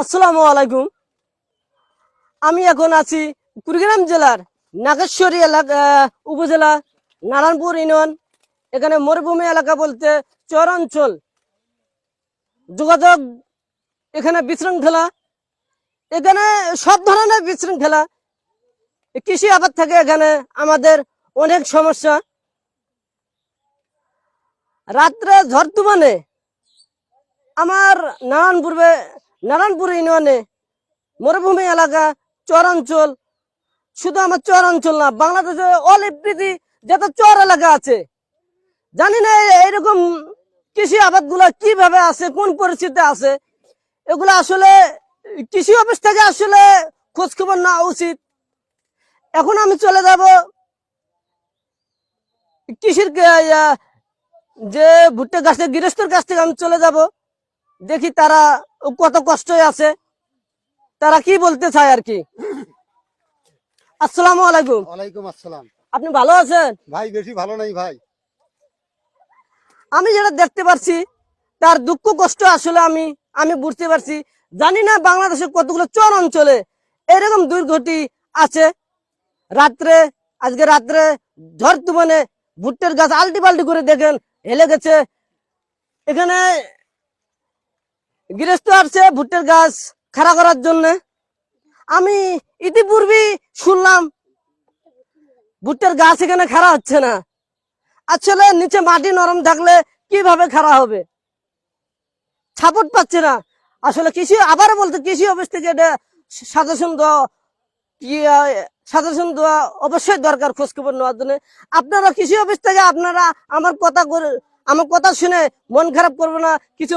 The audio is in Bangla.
আসসালামু আলাইকুম। আমি এখন আছি কুড়িগ্রাম জেলার নাগেশ্বরী এলাকা উপজেলা নারায়ণপুর ইউনিয়ন। এখানে মরুভূমি এলাকা বলতে চরাঞ্চল যোগাযোগ, এখানে বিশৃঙ্খলা, এখানে সব ধরনের বিশৃঙ্খলা। কৃষি আবাদ থেকে এখানে আমাদের অনেক সমস্যা। রাত্রে ঝড় তুফানে আমার নারায়ণপুর ইউনিয়নে মরুভূমি এলাকা চরাঞ্চল, শুধু আমার চর অঞ্চল না, বাংলাদেশে অল এভরিথিং যত চর এলাকা আছে, জানি না এইরকম কৃষি আবাদ গুলা কিভাবে আছে, কোন পরিস্থিতিতে আছে। এগুলো আসলে কৃষি অফিস থেকে আসলে খোঁজ খবর নেওয়া উচিত। এখন আমি চলে যাব কৃষির যে ভুট্টা গাছ থেকে গৃহস্থর কাছ থেকে আমি চলে যাব, দেখি তারা কত কষ্ট আছে, তারা কি বলতে চায় আর কি। আসসালামু আলাইকুম। ওয়ালাইকুম আসসালাম। আপনি ভালো আছেন? ভাই বেশি ভালো নাই ভাই। আমি যেটা দেখতে পাচ্ছি তার দুঃখ কষ্ট আসলে আমি বুঝতে পারছি। জানি না বাংলাদেশের কতগুলো চর অঞ্চলে এরকম দুর্ঘটি আছে। আজকে রাত্রে ঝড় তুফানে ভুট্টার গাছ আল্টি পাল্টি করে দেখেন হেলে গেছে। এখানে গৃহস্থ আসছে ভুট্টার গাছ খাড়া করার জন্য। আমি ইতিপূর্বে শুনলাম ভুট্টার গাছ এখানে খাড়া হচ্ছে না। আসলে নিচে মাটি নরম থাকলে কিভাবে খাড়া হবে, সাপোর্ট পাচ্ছে না। আসলে আবার বলতে কৃষি অফিস থেকে এটা সাজেশন দেওয়া অবশ্যই দরকার, খোঁজ খবর নেওয়ার জন্য। আপনারা কৃষি অফিস থেকে আপনারা আমার কথা শুনে মন খারাপ করবে না, কিছু